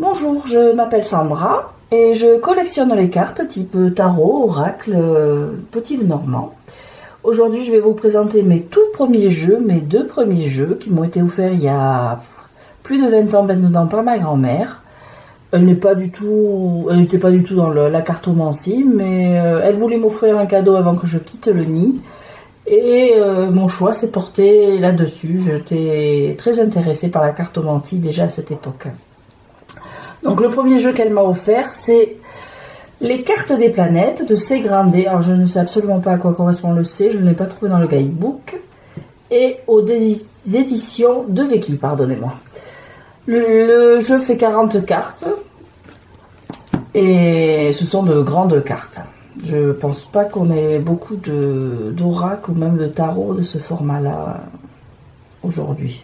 Bonjour, je m'appelle Sandra et je collectionne les cartes type tarot, oracle, petit Lenormand. Aujourd'hui, je vais vous présenter mes tout premiers jeux, mes deux premiers jeux qui m'ont été offerts il y a plus de 20 ans maintenant par ma grand-mère. Elle n'était pas du tout dans la cartomancie, mais elle voulait m'offrir un cadeau avant que je quitte le nid. Et mon choix s'est porté là-dessus. J'étais très intéressée par la cartomancie déjà à cette époque. Donc le premier jeu qu'elle m'a offert, c'est les cartes des planètes de C. Grandet. Alors je ne sais absolument pas à quoi correspond le C, je ne l'ai pas trouvé dans le guidebook. Et aux éditions de Veki, pardonnez-moi. Le jeu fait 40 cartes. Et ce sont de grandes cartes. Je pense pas qu'on ait beaucoup d'oracles ou même de tarot de ce format-là aujourd'hui.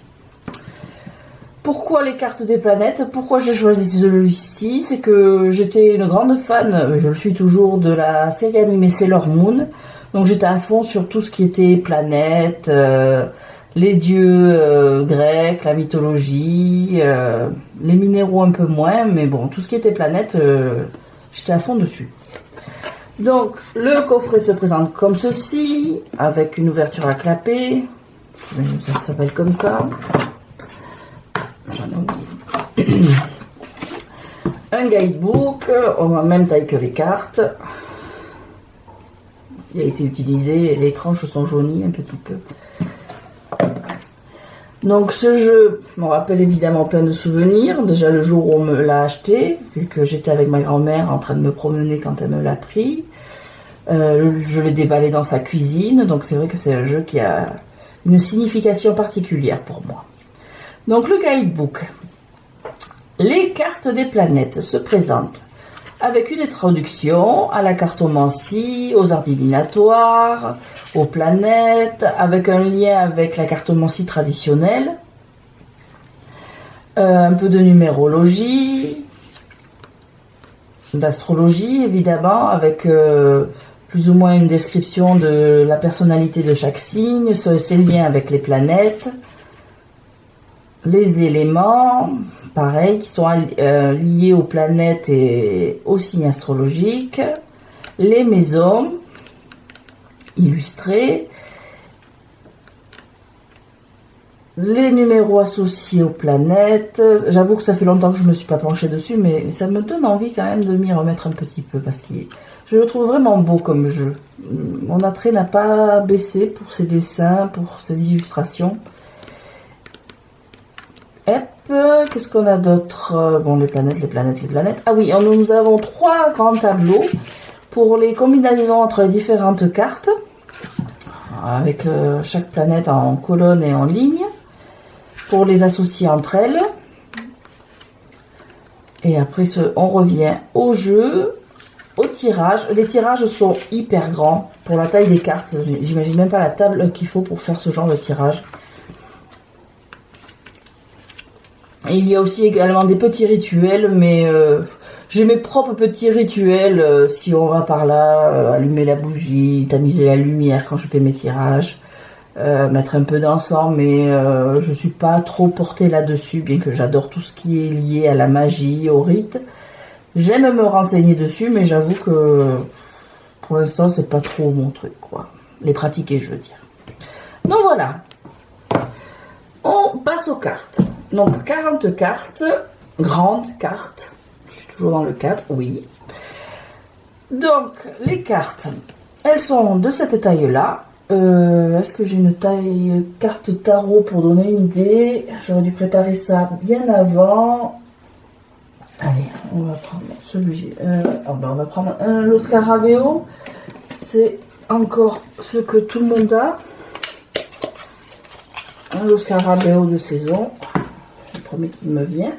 Pourquoi les cartes des planètes? Pourquoi j'ai choisi celui-ci? C'est que j'étais une grande fan, je le suis toujours, de la série animée Sailor Moon. Donc j'étais à fond sur tout ce qui était planètes, les dieux grecs, la mythologie, les minéraux un peu moins, mais bon, tout ce qui était planète, j'étais à fond dessus. Donc le coffret se présente comme ceci, avec une ouverture à clapet, ça s'appelle comme ça. J'en ai oublié. Un guidebook, en même taille que les cartes. Il a été utilisé, les tranches sont jaunies un petit peu. Donc ce jeu me rappelle évidemment plein de souvenirs. Déjà le jour où on me l'a acheté, vu que j'étais avec ma grand-mère en train de me promener quand elle me l'a pris. Je l'ai déballé dans sa cuisine, donc c'est vrai que c'est un jeu qui a une signification particulière pour moi. Donc le guidebook. Les cartes des planètes se présentent avec une introduction à la cartomancie, aux arts divinatoires, aux planètes, avec un lien avec la cartomancie traditionnelle, un peu de numérologie, d'astrologie évidemment, avec plus ou moins une description de la personnalité de chaque signe, ses liens avec les planètes, les éléments, pareil, qui sont liés aux planètes et aux signes astrologiques, les maisons illustrées, les numéros associés aux planètes. J'avoue que ça fait longtemps que je ne me suis pas penchée dessus, mais ça me donne envie quand même de m'y remettre un petit peu, parce que je le trouve vraiment beau comme jeu. Mon attrait n'a pas baissé pour ses dessins, pour ses illustrations. Qu'est-ce qu'on a d'autre? Bon, les planètes. Ah oui, nous avons 3 grands tableaux pour les combinaisons entre les différentes cartes, avec chaque planète en colonne et en ligne, pour les associer entre elles. Et après, on revient au jeu, au tirage. Les tirages sont hyper grands pour la taille des cartes. J'imagine même pas la table qu'il faut pour faire ce genre de tirage. Et il y a aussi également des petits rituels, mais j'ai mes propres petits rituels, si on va par là, allumer la bougie, tamiser la lumière quand je fais mes tirages, mettre un peu d'encens, mais je suis pas trop portée là-dessus, bien que j'adore tout ce qui est lié à la magie, au rite. J'aime me renseigner dessus, mais j'avoue que pour l'instant c'est pas trop mon truc, quoi. Les pratiquer, je veux dire. Donc voilà. On passe aux cartes. Donc 40 cartes, grandes cartes. Je suis toujours dans le cadre, oui. Donc les cartes, elles sont de cette taille-là. Est-ce que j'ai une taille carte tarot pour donner une idée? J'aurais dû préparer ça bien avant. Allez, on va prendre celui-ci. On va prendre le Scarabeo. C'est encore ce que tout le monde a. Le Scarabeo de saison. Le premier qui me vient.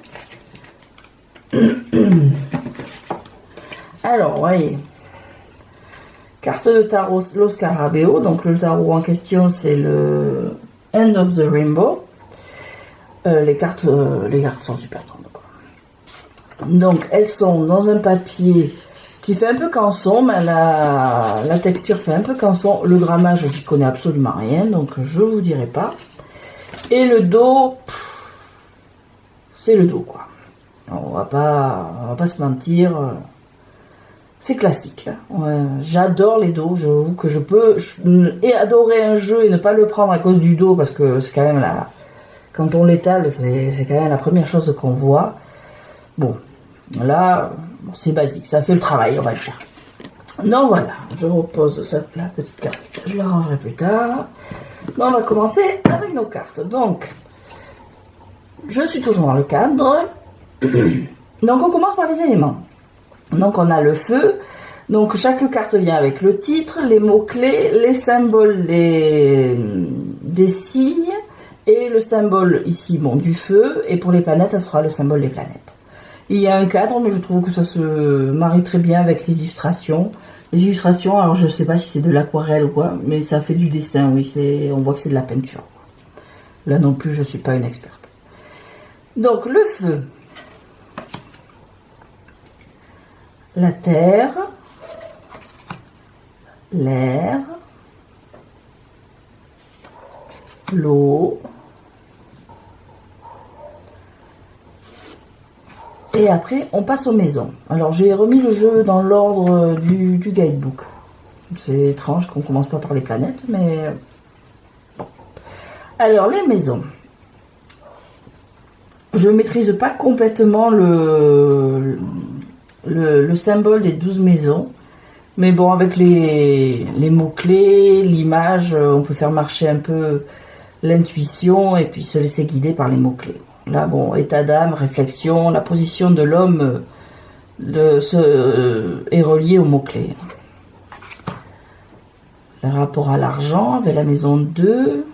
Alors, voyez. Carte de tarot, le Scarabeo. Donc, le tarot en question, c'est le End of the Rainbow. Les cartes sont super grandes, quoi. Donc, elles sont dans un papier qui fait un peu canson, mais la texture fait un peu canson. Le grammage, j'y connais absolument rien, donc je vous dirai pas. Et le dos, c'est le dos, quoi. On va pas se mentir. C'est classique. Hein. Ouais, j'adore les dos. J'avoue que je peux et adorer un jeu et ne pas le prendre à cause du dos parce que c'est quand même la. Quand on l'étale, c'est quand même la première chose qu'on voit. Bon, là, c'est basique. Ça fait le travail, on va dire. Donc voilà, je repose ça, la petite carte. Je la rangerai plus tard. Donc on va commencer avec nos cartes. Donc, je suis toujours dans le cadre. Donc on commence par les éléments. Donc on a le feu. Donc chaque carte vient avec le titre, les mots-clés, les symboles des signes et le symbole ici bon, du feu. Et pour les planètes, ça sera le symbole des planètes. Il y a un cadre, mais je trouve que ça se marie très bien avec l'illustration. Les illustrations, alors je sais pas si c'est de l'aquarelle ou quoi, mais ça fait du dessin, oui, on voit que c'est de la peinture. Là non plus, je suis pas une experte. Donc le feu. La terre, l'air, l'eau, et après on passe aux maisons. Alors j'ai remis le jeu dans l'ordre du guidebook. C'est étrange qu'on commence pas par les planètes, mais bon. Alors les maisons. Je maîtrise pas complètement le symbole des 12 maisons. Mais bon, avec les mots-clés, l'image, on peut faire marcher un peu l'intuition et puis se laisser guider par les mots-clés. Là, bon, état d'âme, réflexion, la position de l'homme est reliée aux mots-clés. Le rapport à l'argent avec la maison 2.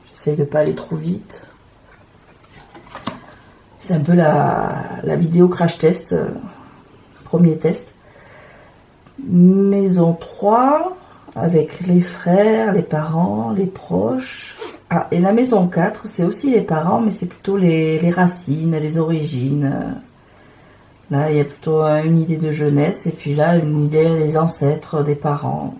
J'essaie de pas aller trop vite. C'est un peu la vidéo crash test, premier test. Maison 3, avec les frères, les parents, les proches. Ah, et la maison 4, c'est aussi les parents, mais c'est plutôt les racines, les origines. Là, il y a plutôt une idée de jeunesse, et puis là, une idée des ancêtres, des parents.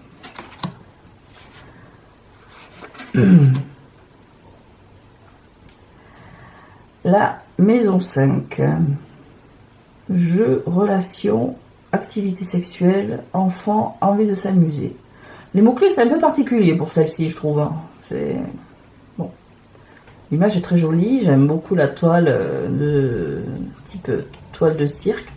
La maison 5. Jeux, relations, activité sexuelle, enfant, envie de s'amuser. Les mots-clés, c'est un peu particulier pour celle-ci, je trouve. Hein. Bon. L'image est très jolie. J'aime beaucoup la toile de type toile de cirque.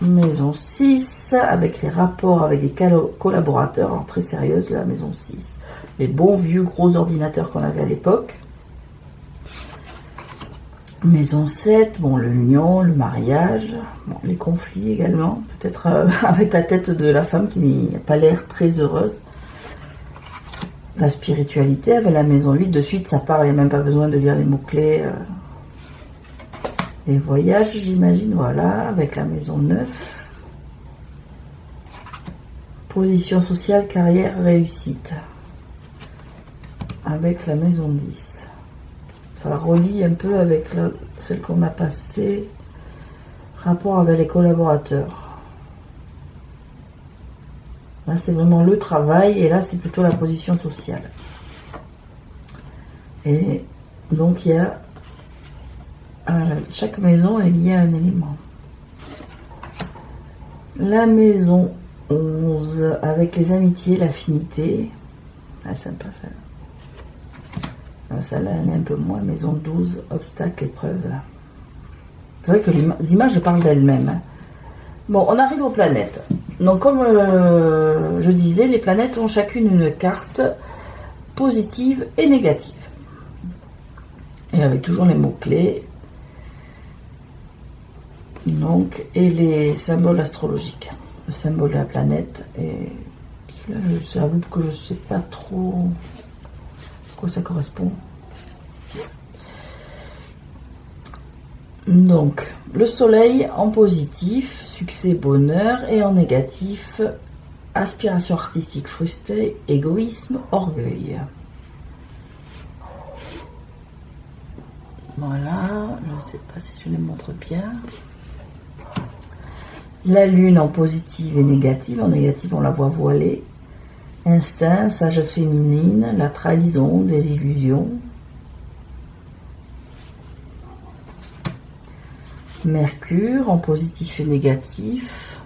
Maison 6, avec les rapports avec des collaborateurs. Alors, très sérieuse, la maison 6. Les bons vieux gros ordinateurs qu'on avait à l'époque. Maison 7, bon, l'union, le mariage, bon, les conflits également, peut-être avec la tête de la femme qui n'a pas l'air très heureuse. La spiritualité, avec la maison 8, de suite ça parle, il n'y a même pas besoin de lire les mots-clés. Les voyages, j'imagine, voilà, avec la maison 9. Position sociale, carrière, réussite. Avec la maison 10. Ça relie un peu avec celle qu'on a passée. Rapport avec les collaborateurs. Là, c'est vraiment le travail. Et là, c'est plutôt la position sociale. Et donc, il y a... chaque maison est liée à un élément. La maison 11, avec les amitiés, l'affinité. Ah, sympa, ça. Celle-là, elle est un peu moins. Maison 12, obstacle, épreuve. C'est vrai que les images parlent d'elles-mêmes. Hein. Bon, on arrive aux planètes. Donc, comme je disais, les planètes ont chacune une carte positive et négative. Et avec toujours les mots-clés. Donc, et les symboles astrologiques. Le symbole de la planète. Et celui-là, j'avoue que je ne sais pas trop à quoi ça correspond. Donc, le soleil en positif, succès, bonheur, et en négatif, aspiration artistique frustrée, égoïsme, orgueil. Voilà, je ne sais pas si je les montre bien. La lune en positive et négative. En négative, on la voit voilée. Instinct, sagesse féminine, la trahison, des illusions. Mercure en positif et négatif.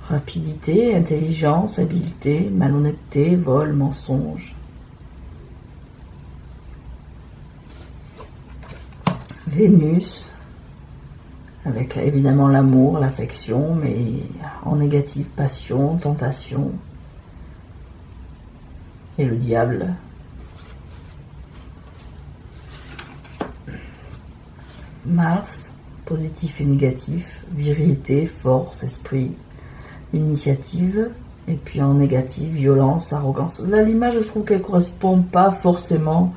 Rapidité, intelligence, habileté, malhonnêteté, vol, mensonge. Vénus, avec évidemment l'amour, l'affection, mais en négatif, passion, tentation. Et le diable. Mars, positif et négatif, virilité, force, esprit, initiative. Et puis en négatif, violence, arrogance. Là, l'image, je trouve qu'elle ne correspond pas forcément.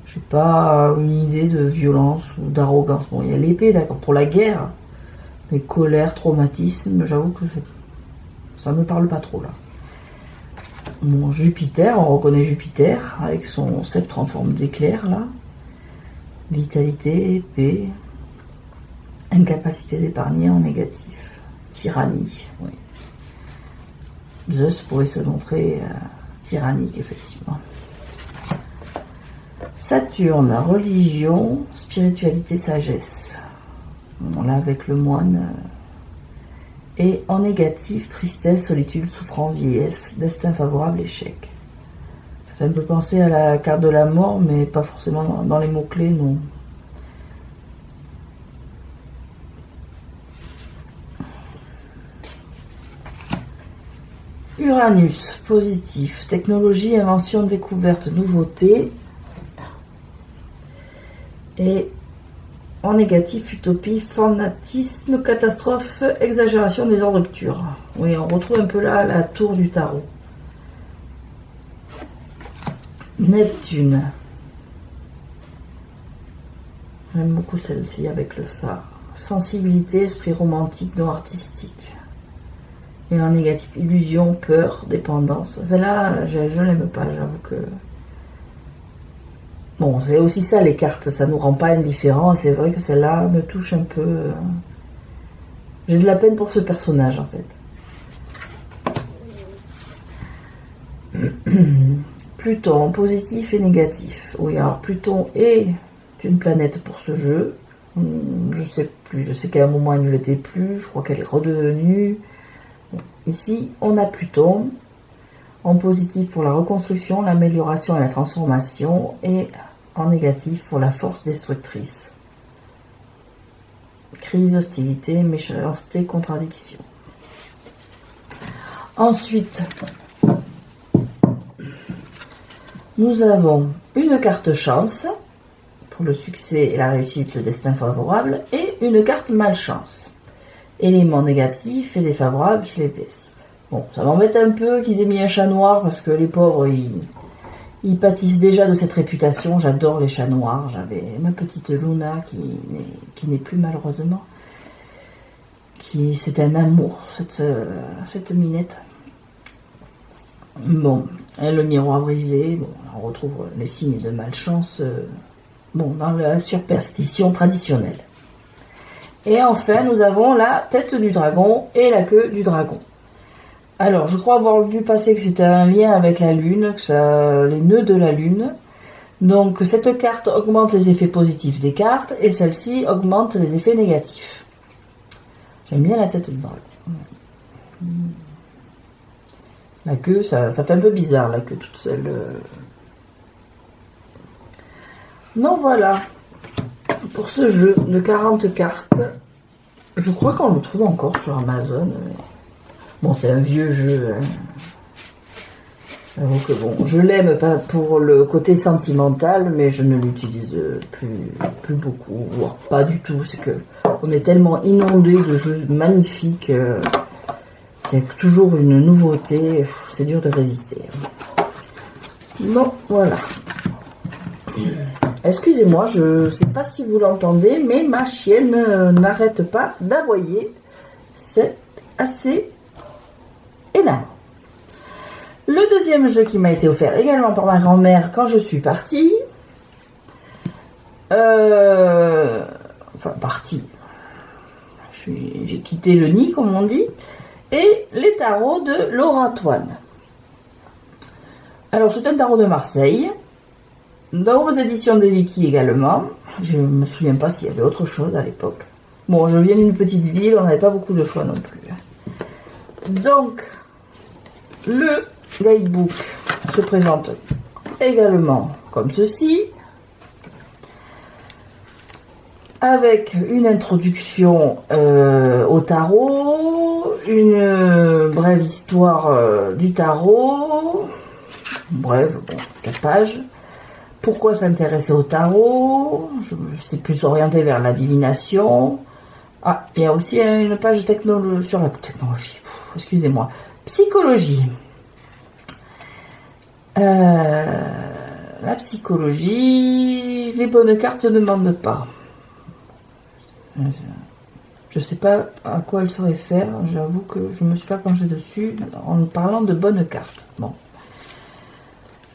Je n'ai pas une idée de violence ou d'arrogance. Bon, il y a l'épée, d'accord, pour la guerre. Mais colère, traumatisme, j'avoue que ça ne me parle pas trop là. Bon, Jupiter, on reconnaît Jupiter avec son sceptre en forme d'éclair là. Vitalité, épée, incapacité d'épargner en négatif. Tyrannie, oui. Zeus pourrait se montrer tyrannique, effectivement. Saturne, religion, spiritualité, sagesse. On l'a avec le moine. Et en négatif, tristesse, solitude, souffrance, vieillesse, destin favorable, échec. Ça fait un peu penser à la carte de la mort, mais pas forcément dans les mots-clés, non. Uranus, positif, technologie, invention, découverte, nouveauté. Et en négatif, utopie, fanatisme, catastrophe, exagération, désordre, rupture. Oui, on retrouve un peu là la tour du tarot. Neptune. J'aime beaucoup celle-ci avec le phare. Sensibilité, esprit romantique, don artistique. Et en négatif, illusion, peur, dépendance. Celle-là, je l'aime pas, j'avoue que... Bon, c'est aussi ça, les cartes, ça nous rend pas indifférents. C'est vrai que celle-là me touche un peu. J'ai de la peine pour ce personnage, en fait. Pluton, positif et négatif. Oui, alors Pluton est une planète pour ce jeu. Je sais plus, je sais qu'à un moment elle ne l'était plus. Je crois qu'elle est redevenue. Bon, ici, on a Pluton. En positif pour la reconstruction, l'amélioration et la transformation, et en négatif pour la force destructrice. Crise, hostilité, méchanceté, contradiction. Ensuite, nous avons une carte chance, pour le succès et la réussite, le destin favorable, et une carte malchance. Éléments négatifs et défavorables, je les baisse. Bon, ça m'embête un peu qu'ils aient mis un chat noir parce que les pauvres, ils pâtissent déjà de cette réputation. J'adore les chats noirs. J'avais ma petite Luna qui n'est plus malheureusement. C'est un amour, cette minette. Bon, et le miroir brisé. Bon, on retrouve les signes de malchance dans la superstition traditionnelle. Et enfin, nous avons la tête du dragon et la queue du dragon. Alors, je crois avoir vu passer que c'était un lien avec la Lune, les nœuds de la Lune. Donc, cette carte augmente les effets positifs des cartes et celle-ci augmente les effets négatifs. J'aime bien la tête du dragon. La queue, ça fait un peu bizarre, la queue toute seule. Donc voilà, pour ce jeu de 40 cartes, je crois qu'on le trouve encore sur Amazon. Bon, c'est un vieux jeu. J'avoue que bon, je l'aime pas pour le côté sentimental, mais je ne l'utilise plus beaucoup, voire pas du tout. C'est que on est tellement inondé de jeux magnifiques qu'il y a toujours une nouveauté. C'est dur de résister. Bon, voilà. Excusez-moi, je sais pas si vous l'entendez, mais ma chienne n'arrête pas d'aboyer. C'est assez énorme. Le deuxième jeu qui m'a été offert également par ma grand-mère quand je suis partie. J'ai quitté le nid, comme on dit. Et les tarots de Laura Toine. Alors, c'est un tarot de Marseille. Dans vos éditions de Vicky également. Je me souviens pas s'il y avait autre chose à l'époque. Bon, je viens d'une petite ville, on n'avait pas beaucoup de choix non plus. Donc, le guidebook se présente également comme ceci, avec une introduction au tarot, une brève histoire du tarot, bref, bon, 4 pages. Pourquoi s'intéresser au tarot? C'est plus orienté vers la divination. Ah, il y a aussi une page sur la technologie. Excusez-moi. Psychologie. La psychologie, les bonnes cartes ne demandent pas. Je sais pas à quoi elle se réfère. J'avoue que je me suis pas penchée dessus en parlant de bonnes cartes. Bon.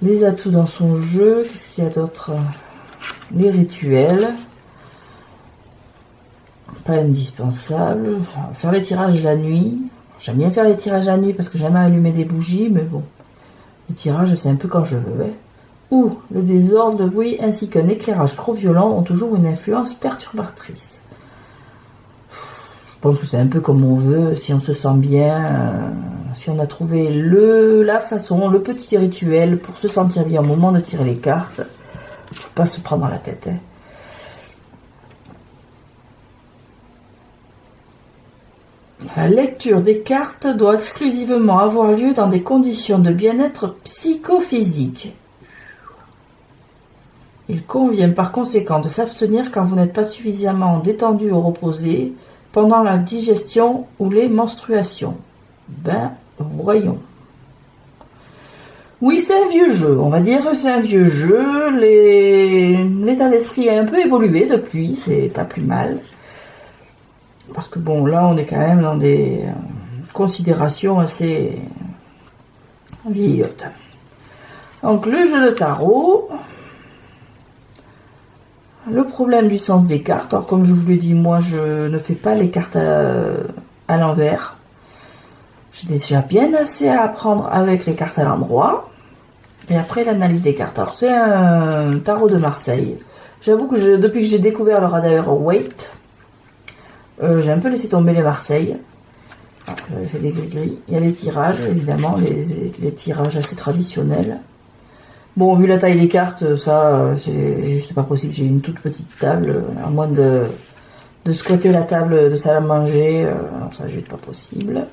Les atouts dans son jeu. Qu'est-ce qu'il y a d'autre? Les rituels. Pas indispensable. Faire les tirages la nuit. J'aime bien faire les tirages la nuit parce que j'aime allumer des bougies, mais bon. Les tirages, c'est un peu quand je veux. Hein. Ou le désordre de bruit ainsi qu'un éclairage trop violent ont toujours une influence perturbatrice. Je pense que c'est un peu comme on veut, si on se sent bien, si on a trouvé la façon, le petit rituel pour se sentir bien au moment de tirer les cartes. Faut pas se prendre la tête. Hein. La lecture des cartes doit exclusivement avoir lieu dans des conditions de bien-être psychophysique. Il convient par conséquent de s'abstenir quand vous n'êtes pas suffisamment détendu ou reposé pendant la digestion ou les menstruations. Ben, voyons. Oui, c'est un vieux jeu, on va dire, c'est un vieux jeu. L'état d'esprit a un peu évolué depuis, c'est pas plus mal. Parce que bon, là, on est quand même dans des considérations assez vieillottes. Donc, le jeu de tarot. Le problème du sens des cartes. Alors, comme je vous l'ai dit, moi, je ne fais pas les cartes à l'envers. J'ai déjà bien assez à apprendre avec les cartes à l'endroit. Et après, l'analyse des cartes. Alors, c'est un tarot de Marseille. J'avoue que depuis que j'ai découvert le Rider-Waite, j'ai un peu laissé tomber les Marseille. J'avais fait des gris-gris. Il y a les tirages, évidemment, les tirages assez traditionnels. Bon, vu la taille des cartes, ça, c'est juste pas possible. J'ai une toute petite table, à moins de squatter la table de salle à manger. Alors ça, juste pas possible.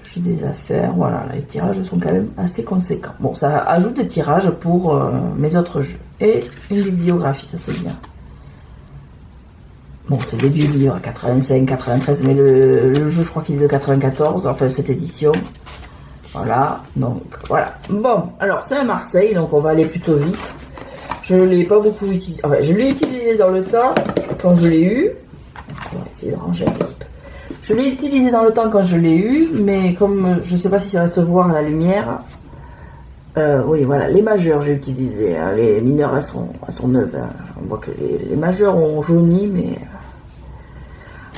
J'ai des affaires, voilà, les tirages sont quand même assez conséquents. Bon, ça ajoute des tirages pour mes autres jeux. Et une bibliographie, ça c'est bien. Bon, c'est des vieux livres, 85, 93, mais le jeu, je crois qu'il est de 94, enfin cette édition. Voilà, donc voilà. Bon, alors c'est un Marseille, donc on va aller plutôt vite. Je ne l'ai pas beaucoup utilisé. Enfin, je l'ai utilisé dans le temps quand je l'ai eu. On va essayer de ranger un petit peu. Je l'ai utilisé dans le temps quand je l'ai eu, mais comme je ne sais pas si ça va se voir à la lumière. Oui, voilà, les majeurs j'ai utilisé. Hein, les mineurs elles sont neuves. Hein. On voit que les majeurs ont jauni, mais.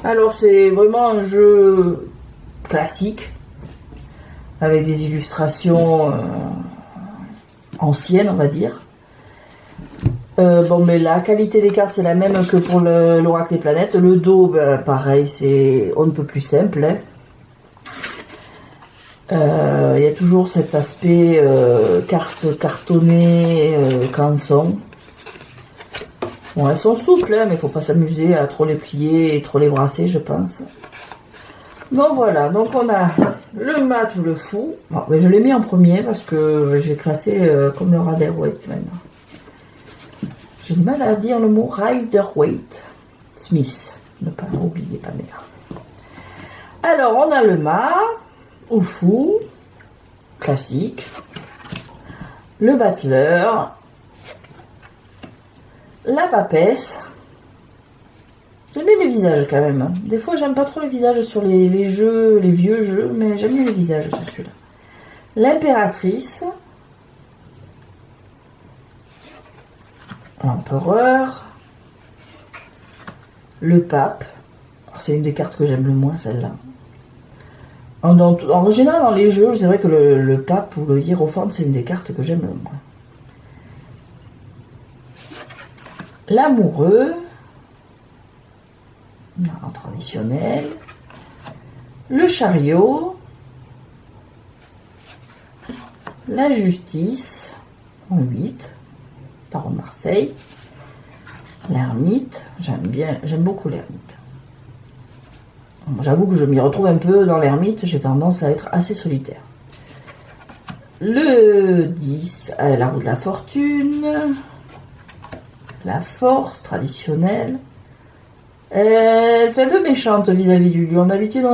Alors c'est vraiment un jeu classique. Avec des illustrations anciennes, on va dire. Bon, mais la qualité des cartes, c'est la même que pour l'Oracle des planètes. Le dos, ben, pareil, c'est on ne peut plus simple. Hein. Il y a toujours cet aspect carte cartonnée, canson. Bon, elles sont souples, hein, mais il faut pas s'amuser à trop les plier et trop les brasser, je pense. Donc voilà, donc on a le mat ou le fou. Bon, mais je l'ai mis en premier parce que j'ai classé comme le Rider-Waite maintenant. J'ai du mal à dire le mot Rider-Waite. Smith, ne pas oublier Pamela. Alors on a le mat ou fou, classique. Le battleur. La papesse. J'aime bien les visages quand même. Des fois, j'aime pas trop les visages sur les jeux, les vieux jeux, mais j'aime bien les visages sur celui-là. L'impératrice. L'empereur. Le pape. C'est une des cartes que j'aime le moins, celle-là. En général, dans les jeux, c'est vrai que le pape ou le hiérophante, c'est une des cartes que j'aime le moins. L'amoureux, en traditionnel, le chariot, la justice, en 8, tarot de Marseille, l'ermite, j'aime beaucoup l'ermite. J'avoue que je m'y retrouve un peu dans l'ermite, j'ai tendance à être assez solitaire. Le 10, la roue de la fortune, la force traditionnelle. Elle fait un peu méchante vis-à-vis du lion. D'habitude,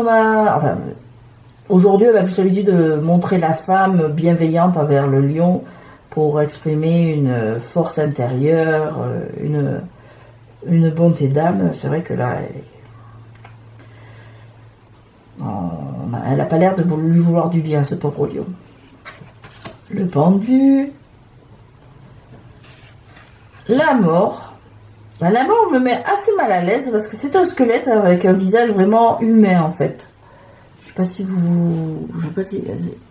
aujourd'hui, on a plus l'habitude de montrer la femme bienveillante envers le lion pour exprimer une force intérieure, une bonté d'âme. C'est vrai que là, elle n'a pas l'air de lui vouloir du bien, ce pauvre lion. Le pendu, la mort. La mort me met assez mal à l'aise parce que c'est un squelette avec un visage vraiment humain en fait. Je sais pas si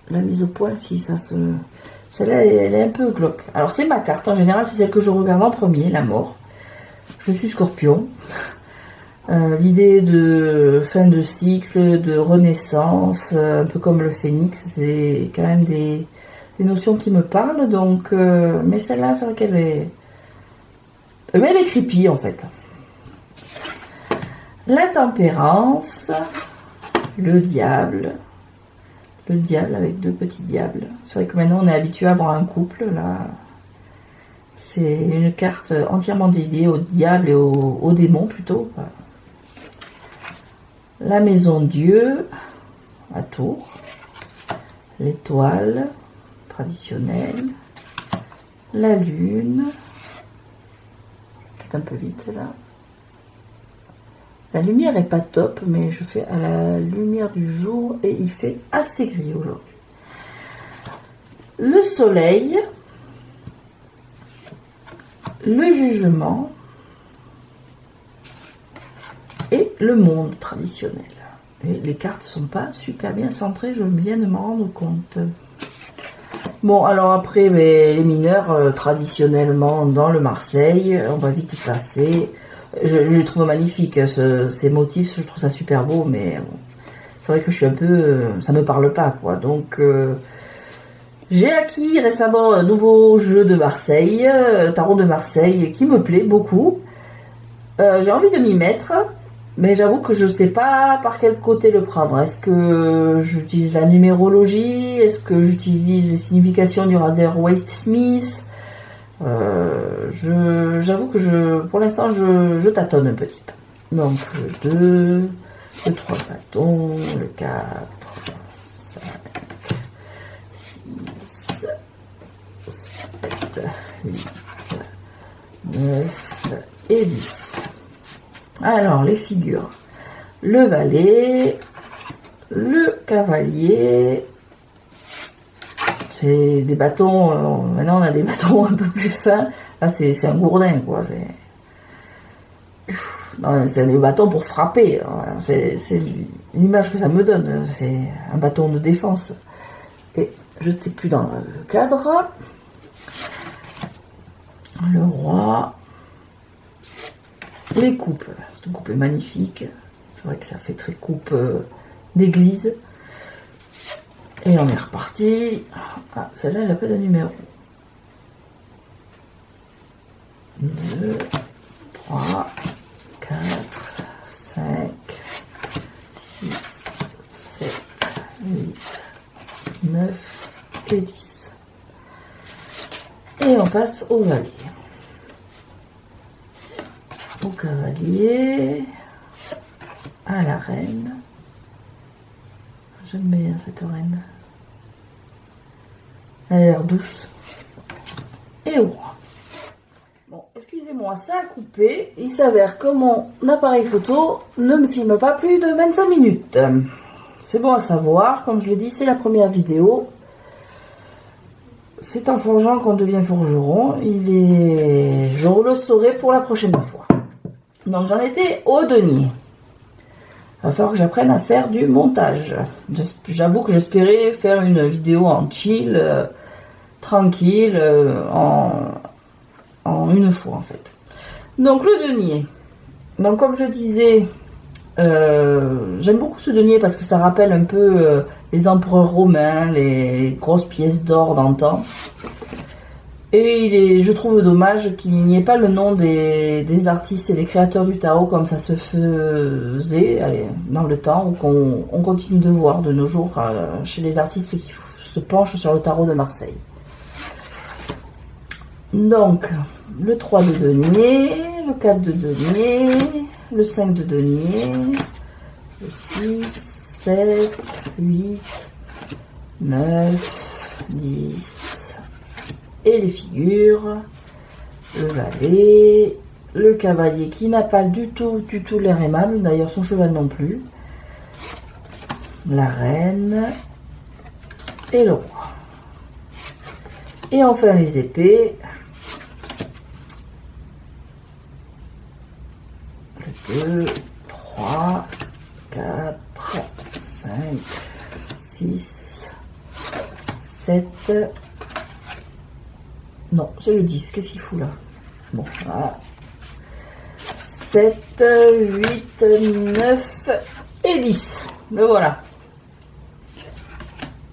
la mise au point, si ça se... Celle-là, elle est un peu glauque. Alors c'est ma carte, en général c'est celle que je regarde en premier, la mort. Je suis Scorpion. L'idée de fin de cycle, de renaissance, un peu comme le phénix, c'est quand même des notions qui me parlent. Donc, mais celle-là, c'est vrai qu'elle est... Mais elle est creepy en fait. La tempérance, le diable avec 2 petits diables. C'est vrai que maintenant on est habitué à avoir un couple. Là, c'est une carte entièrement dédiée au diable et au démon plutôt. La maison Dieu, à Tours. L'étoile traditionnelle. La lune. Un peu vite là. La lumière est pas top, mais je fais à la lumière du jour et il fait assez gris aujourd'hui. Le soleil, le jugement et le monde traditionnel. Et les cartes sont pas super bien centrées, je viens de m'en rendre compte. Bon, alors après, les mineurs, traditionnellement, dans le Marseille, on va vite y passer. Je les trouve magnifiques, ces motifs, je trouve ça super beau, mais bon, c'est vrai que je suis un peu... ça me parle pas, quoi. Donc, j'ai acquis récemment un nouveau jeu de Marseille, Tarot de Marseille, qui me plaît beaucoup. J'ai envie de m'y mettre, mais j'avoue que je sais pas par quel côté le prendre. Est-ce que j'utilise la numérologie? Est-ce que j'utilise les significations du Rider-Waite-Smith? J'avoue que pour l'instant, je tâtonne un petit peu. Donc, le 2, le 3 bâtons, le 4, 5, 6, 7, 8, 9 et 10. Alors, les figures. Le valet, le cavalier. C'est des bâtons. Maintenant, on a des bâtons un peu plus fins. Là, c'est un gourdin, quoi. C'est des bâtons pour frapper. C'est l'image que ça me donne. C'est un bâton de défense. Et je n'étais plus dans le cadre. Le roi. Les coupes. Cette coupe est magnifique. C'est vrai que ça fait très coupe d'église. Et on est reparti. Ah, celle-là, elle n'a pas de numéro. 2, 3, 4, 5, 6, 7, 8, 9 et 10. Et on passe au valet. Au cavalier, à la reine. J'aime bien cette reine. Elle a l'air douce. Et au roi. Bon, excusez-moi, ça a coupé. Il s'avère que mon appareil photo ne me filme pas plus de 25 minutes. C'est bon à savoir. Comme je l'ai dit, c'est la première vidéo. C'est en forgeant qu'on devient forgeron. Je le saurai pour la prochaine fois. Donc j'en étais au denier. Il va falloir que j'apprenne à faire du montage. J'avoue que j'espérais faire une vidéo en chill, tranquille, en une fois en fait. Donc le denier. Donc comme je disais, j'aime beaucoup ce denier parce que ça rappelle un peu les empereurs romains, les grosses pièces d'or d'antan. Et je trouve dommage qu'il n'y ait pas le nom des artistes et des créateurs du tarot comme ça se faisait dans le temps, ou qu'on continue de voir de nos jours chez les artistes qui se penchent sur le tarot de Marseille. Donc, le 3 de denier, le 4 de denier, le 5 de denier, le 6, 7, 8, 9, 10, et les figures, le valet, le cavalier qui n'a pas du tout l'air aimable, d'ailleurs son cheval non plus, la reine et le roi. Et enfin les épées, le 2, 3, 4, 5, 6, 7, non, c'est le 10. Qu'est-ce qu'il fout là? Bon, voilà. 7, 8, 9 et 10. Le voilà.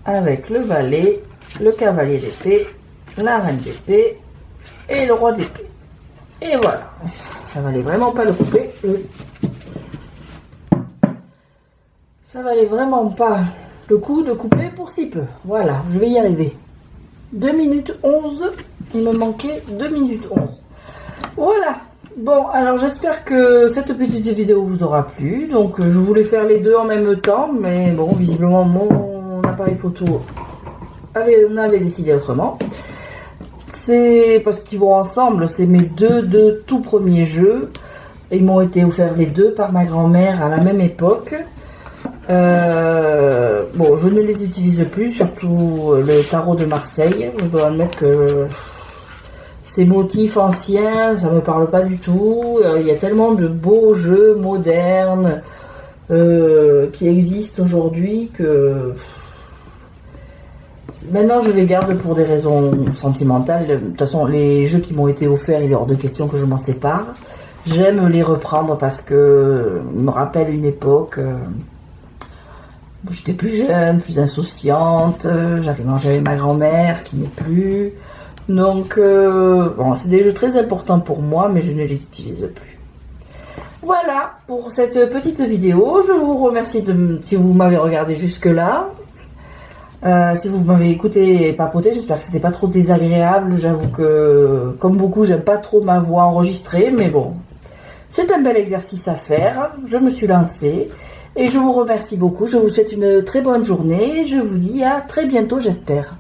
Avec le valet, le cavalier d'épée, la reine d'épée et le roi d'épée. Et voilà. Ça valait vraiment pas le couper. Ça valait vraiment pas le coup de couper pour si peu. Voilà, je vais y arriver. 2 minutes 11. Il me manquait 2 minutes 11. Voilà. Bon, alors j'espère que cette petite vidéo vous aura plu. Donc je voulais faire les deux en même temps. Mais bon, visiblement mon appareil photo avait décidé autrement. C'est parce qu'ils vont ensemble. C'est mes deux tout premiers jeux. Ils m'ont été offerts les deux par ma grand-mère à la même époque. Bon, je ne les utilise plus, surtout le tarot de Marseille. Je dois admettre que ces motifs anciens, ça me parle pas du tout. Il y a tellement de beaux jeux modernes qui existent aujourd'hui que maintenant je les garde pour des raisons sentimentales. De toute façon, les jeux qui m'ont été offerts, il est hors de question que je m'en sépare. J'aime les reprendre parce que ils me rappellent une époque. J'étais plus jeune, plus insouciante, j'avais mangé avec ma grand-mère qui n'est plus. Donc, bon, c'est des jeux très importants pour moi, mais je ne les utilise plus. Voilà pour cette petite vidéo. Je vous remercie si vous m'avez regardé jusque-là. Si vous m'avez écouté et papoté, j'espère que c'était pas trop désagréable. J'avoue que, comme beaucoup, j'aime pas trop ma voix enregistrée, mais bon, c'est un bel exercice à faire. Je me suis lancée. Et je vous remercie beaucoup, je vous souhaite une très bonne journée, je vous dis à très bientôt j'espère.